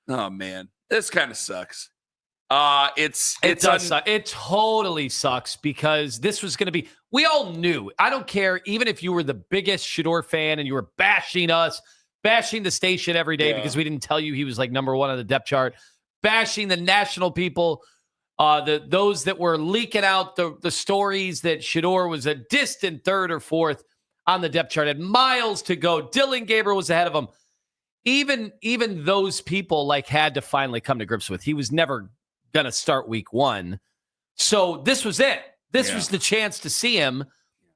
Oh man, this kind of sucks. It totally sucks because this was going to be. We all knew. I don't care, even if you were the biggest Shedeur fan and you were bashing us, bashing the station every day because we didn't tell you he was like number one on the depth chart, bashing the national people, those that were leaking out the stories that Shedeur was a distant third or fourth on the depth chart, had miles to go. Dylan Gabriel was ahead of him. Even those people had to finally come to grips with he was never going to start week 1. So this was it. This was the chance to see him.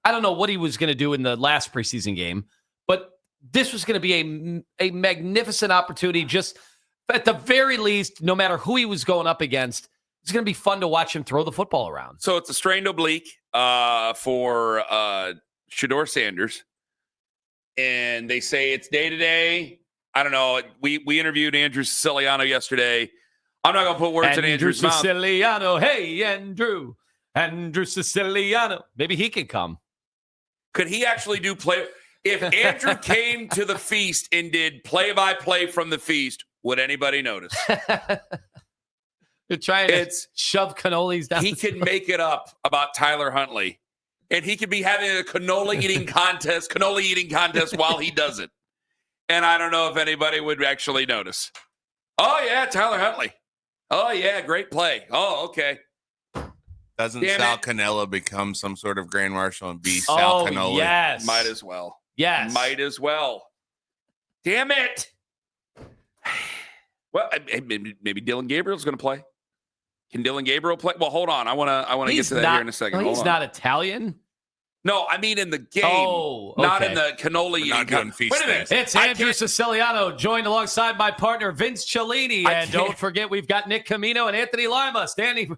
I don't know what he was going to do in the last preseason game, but this was going to be a magnificent opportunity. Just at the very least, no matter who he was going up against, it's going to be fun to watch him throw the football around. So it's a strained oblique for Shedeur Sanders. And they say it's day-to-day. I don't know. We interviewed Andrew Siciliano yesterday. I'm not going to put words in Andrew's mouth. Andrew Siciliano. Hey, Andrew. Andrew Siciliano. Maybe he could come. Could he actually do play? If Andrew came to the feast and did play-by-play from the feast, would anybody notice? You're trying to shove cannolis down. He could make it up about Tyler Huntley, and he could be having a cannoli eating contest while he does it. And I don't know if anybody would actually notice. Oh, yeah, Tyler Huntley. Oh, yeah, great play. Oh, okay. Doesn't Sal Cannella become some sort of grand marshal and be Sal Cannoli? Yes. Might as well. Yes. Might as well. Damn it. Well, maybe Dylan Gabriel's going to play. Can Dylan Gabriel play? Well, hold on. I want to get to that here in a second. He's not Italian? No, I mean in the game. Oh, okay. Not in the cannoli eating. Wait a minute. It's Andrew Siciliano, joined alongside my partner, Vince Cellini. And don't forget, we've got Nick Camino and Anthony Lima standing.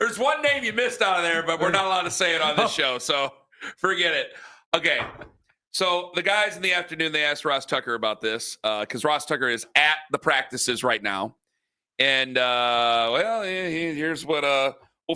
There's one name you missed out of there, but we're not allowed to say it on this show, so forget it. Okay, so the guys in the afternoon, they asked Ross Tucker about this because Ross Tucker is at the practices right now. And, here's what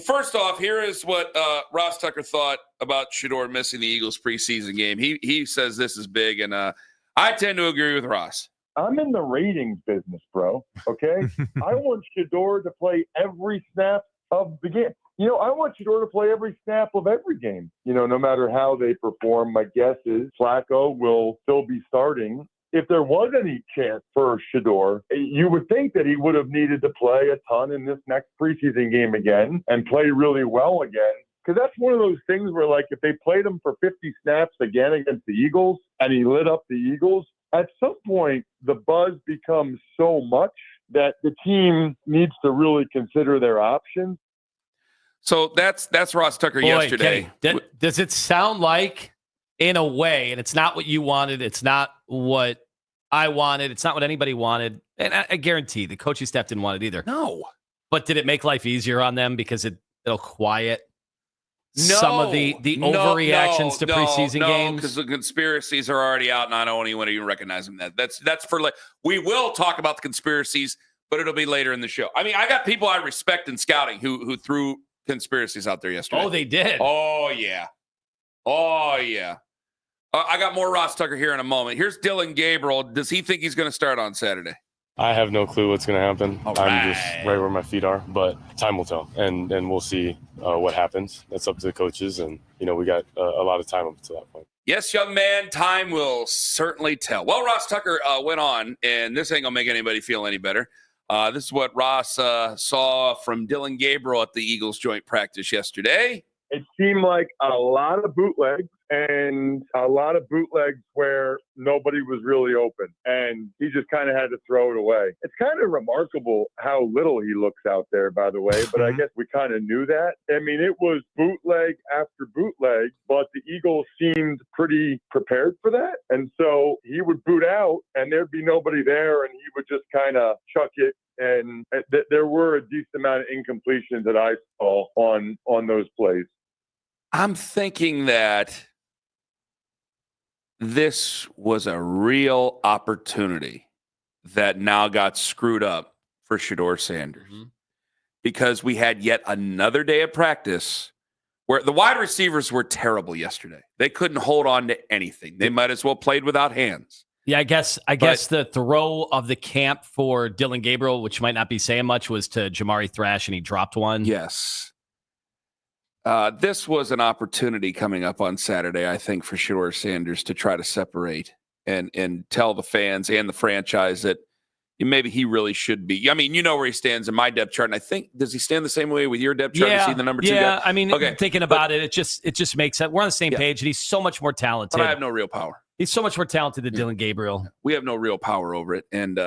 first off, here is what Ross Tucker thought about Shedeur missing the Eagles preseason game. He says this is big, and I tend to agree with Ross. I'm in the ratings business, bro, okay? I want Shedeur to play every snap of the game. I want Shedeur to play every snap of every game, no matter how they perform. My guess is Flacco will still be starting. If there was any chance for Shedeur, you would think that he would have needed to play a ton in this next preseason game again and play really well again. Because that's one of those things where, if they played him for 50 snaps again against the Eagles and he lit up the Eagles, at some point the buzz becomes so much that the team needs to really consider their options. So that's Ross Tucker yesterday. Kenny, does it sound like, in a way, and it's not what you wanted, it's not what I wanted, it's not what anybody wanted, and I guarantee the coaching staff didn't want it either. No. But did it make life easier on them because it'll quiet some of the overreactions to preseason games? Because the conspiracies are already out, and I don't even want to even recognize them. That's for we will talk about the conspiracies, but it'll be later in the show. I mean, I got people I respect in scouting who threw conspiracies out there yesterday. Oh, they did. Oh yeah. I got more Ross Tucker here in a moment. Here's Dylan Gabriel. Does he think he's going to start on Saturday? I have no clue what's going to happen. All I'm just right where my feet are, but time will tell, and we'll see what happens. That's up to the coaches, and we got a lot of time up to that point. Yes, young man, time will certainly tell. Well, Ross Tucker went on, and this ain't going to make anybody feel any better. This is what Ross saw from Dylan Gabriel at the Eagles joint practice yesterday. It seemed like a lot of bootlegs and a lot of bootlegs where nobody was really open, and he just kind of had to throw it away. It's kind of remarkable how little he looks out there, by the way, but I guess we kind of knew that. I mean, it was bootleg after bootleg, but the Eagles seemed pretty prepared for that. And so he would boot out and there'd be nobody there, and he would just kind of chuck it. And there were a decent amount of incompletions that I saw on those plays. I'm thinking that this was a real opportunity that now got screwed up for Shedeur Sanders, because we had yet another day of practice where the wide receivers were terrible yesterday. They couldn't hold on to anything. They might as well played without hands. Yeah, I guess the throw of the camp for Dylan Gabriel, which might not be saying much, was to Jamari Thrash, and he dropped one. Yes. This was an opportunity coming up on Saturday, I think, for Shedeur Sanders to try to separate and tell the fans and the franchise that maybe he really should be. I mean, you know where he stands in my depth chart, and I think, does he stand the same way with your depth chart? Yeah, to see the number 2 guy? Yeah, I mean, thinking about it just makes sense. We're on the same page, and he's so much more talented. But I have no real power. He's so much more talented than Dylan Gabriel. We have no real power over it, and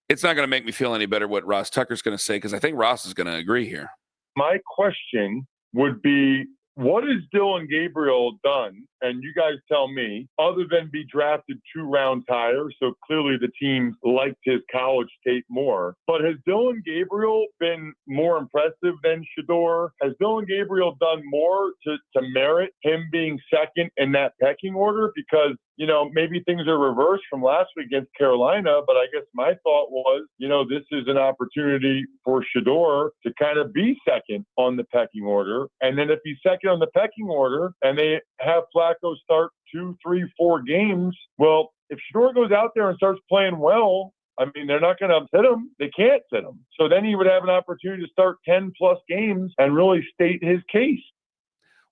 it's not going to make me feel any better what Ross Tucker's going to say, because I think Ross is going to agree here. My question would be, what has Dylan Gabriel done, and you guys tell me, other than be drafted 2 rounds higher? So clearly the team liked his college tape more. But has Dylan Gabriel been more impressive than Shidor? Has Dylan Gabriel done more to merit him being second in that pecking order? Because, you know, maybe things are reversed from last week against Carolina, but I guess my thought was, you know, this is an opportunity for Shidor to kind of be second on the pecking order. And then if he's second on the pecking order and they have Flacco start 2, 3, 4 games, well, if Shidor goes out there and starts playing well, I mean, they're not going to sit him. They can't sit him. So then he would have an opportunity to start 10-plus games and really state his case.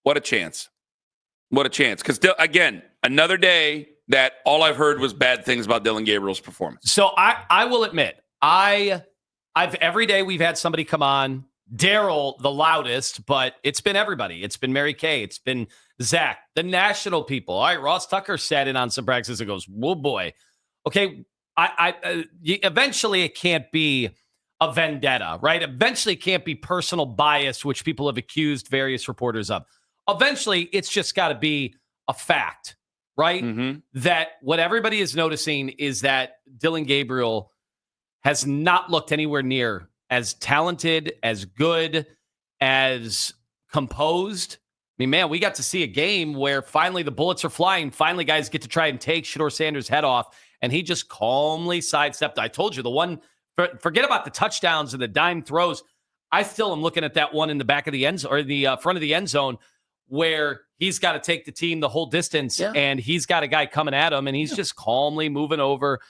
What a chance. What a chance. Because, again, another day that all I've heard was bad things about Dylan Gabriel's performance. So I will admit, I've every day we've had somebody come on, Daryl the loudest, but it's been everybody. It's been Mary Kay. It's been Zach, the national people. All right, Ross Tucker sat in on some practices and goes, whoa, boy. Okay, eventually it can't be a vendetta, right? Eventually it can't be personal bias, which people have accused various reporters of. Eventually, it's just got to be a fact, right? Mm-hmm. That what everybody is noticing is that Dylan Gabriel has not looked anywhere near as talented, as good, as composed. I mean, man, we got to see a game where finally the bullets are flying. Finally, guys get to try and take Shedeur Sanders' head off, and he just calmly sidestepped. I told you, the one, forget about the touchdowns and the dime throws. I still am looking at that one in the back of the end zone, or the front of the end zone, where he's got to take the team the whole distance, and he's got a guy coming at him, and he's just calmly moving over,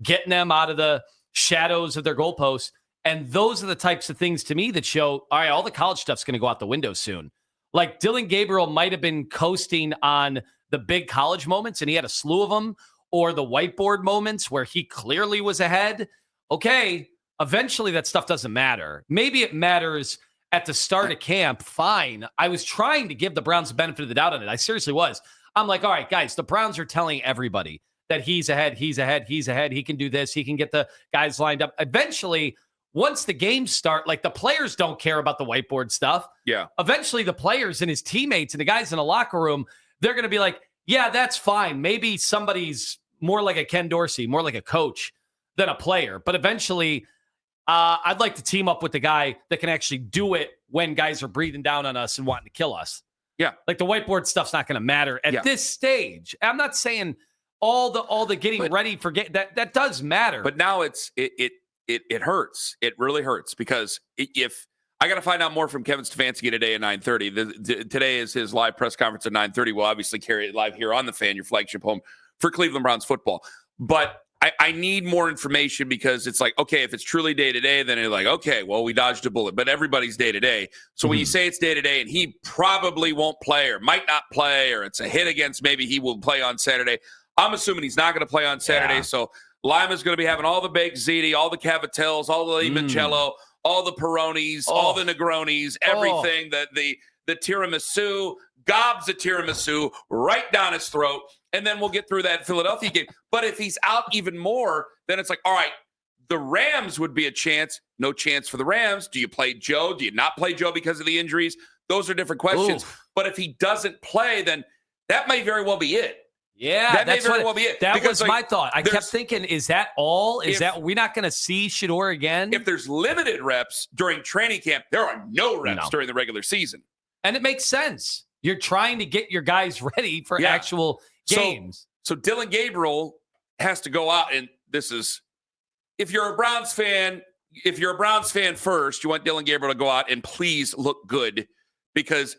getting them out of the shadows of their goalposts. And those are the types of things to me that show, all right, all the college stuff's going to go out the window soon. Like Dylan Gabriel might have been coasting on the big college moments, and he had a slew of them, or the whiteboard moments where he clearly was ahead. Okay, eventually that stuff doesn't matter. Maybe it matters at the start of camp. Fine. I was trying to give the Browns the benefit of the doubt on it. I seriously was. I'm like, all right, guys, the Browns are telling everybody that he's ahead, he's ahead, he's ahead. He can do this. He can get the guys lined up. Eventually, once the games start, like the players don't care about the whiteboard stuff. Yeah. Eventually, the players and his teammates and the guys in the locker room, they're going to be like, yeah, that's fine. Maybe somebody's more like a Ken Dorsey, more like a coach than a player. But eventually, I'd like to team up with the guy that can actually do it when guys are breathing down on us and wanting to kill us. Yeah. Like the whiteboard stuff's not going to matter at this stage. I'm not saying all the getting ready for that does matter. But now it hurts. It really hurts, because if I got to find out more from Kevin Stefanski today at 9:30. Today is his live press conference at 9:30. We'll obviously carry it live here on the Fan, your flagship home for Cleveland Browns football. But I need more information, because it's like, okay, if it's truly day-to-day, then you're like, okay, well, we dodged a bullet. But everybody's day-to-day. So when you say it's day-to-day and he probably won't play or might not play, or it's a hit against maybe he will play on Saturday, I'm assuming he's not going to play on Saturday. So Lima's going to be having all the baked ziti, all the cavatelles, all the limoncello, all the Peronis, all the Negronis, everything, the tiramisu, gobs of tiramisu right down his throat, and then we'll get through that Philadelphia game. But if he's out even more, then it's like, all right, the Rams would be a chance. No chance for the Rams. Do you play Joe? Do you not play Joe because of the injuries? Those are different questions. But if he doesn't play, then that may very well be it. Yeah, that may very well be it. That was my thought. I kept thinking, is that all? We're not going to see Shedeur again? If there's limited reps during training camp, there are no reps during the regular season. And it makes sense. You're trying to get your guys ready for actual games. So Dylan Gabriel has to go out, and this is, if you're a Browns fan first, you want Dylan Gabriel to go out and please look good, because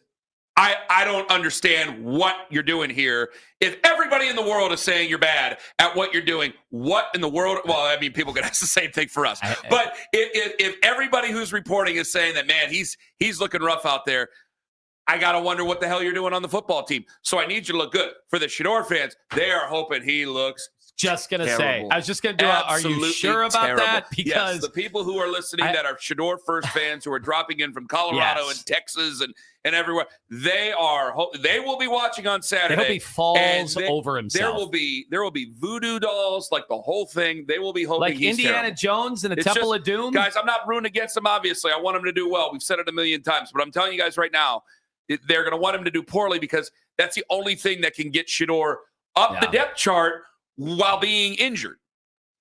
I don't understand what you're doing here. If everybody in the world is saying you're bad at what you're doing, what in the world? Well, I mean, people can ask the same thing for us. But if everybody who's reporting is saying that, man, he's looking rough out there, I got to wonder what the hell you're doing on the football team. So I need you to look good. For the Shedeur fans, they are hoping he looks just going to say. I was just going to do are you sure about terrible. that? Because yes, the people who are listening that are Shedeur first fans who are dropping in from Colorado and Texas and everywhere, they will be watching on Saturday. They hope he falls over himself. There will be voodoo dolls, like the whole thing. They will be hoping like he's Indiana terrible. Jones in the Temple of Doom. Guys, I'm not rooting against him, obviously. I want him to do well. We've said it a million times, but I'm telling you guys right now, they're going to want him to do poorly because that's the only thing that can get Shedeur up the depth chart while being injured,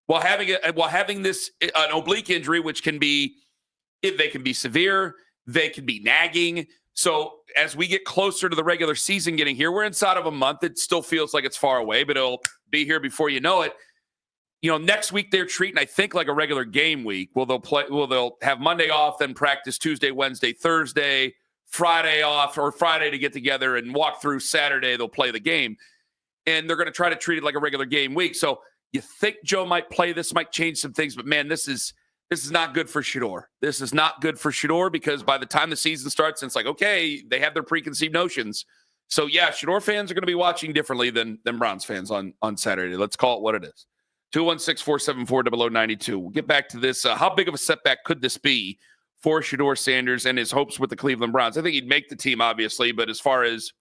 while having this an oblique injury, which can be, if they can be severe, they can be nagging. So as we get closer to the regular season getting here, we're inside of a month. It still feels like it's far away, but it'll be here before you know it. You know, next week they're treating, I think, like a regular game week. They'll have Monday off, then practice Tuesday, Wednesday, Thursday, Friday off, or Friday to get together and walk through Saturday. They'll play the game. And they're going to try to treat it like a regular game week. So you think Joe might play this, might change some things, but man, this is not good for Shedeur. This is not good for Shedeur because by the time the season starts, it's like, okay, they have their preconceived notions. So yeah, Shedeur fans are going to be watching differently than Browns fans on Saturday. Let's call it what it is. 216-474-0092. We'll get back to this. How big of a setback could this be for Shedeur Sanders and his hopes with the Cleveland Browns? I think he'd make the team, obviously, but as far as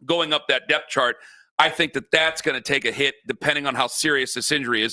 going up that depth chart, I think that's going to take a hit depending on how serious this injury is.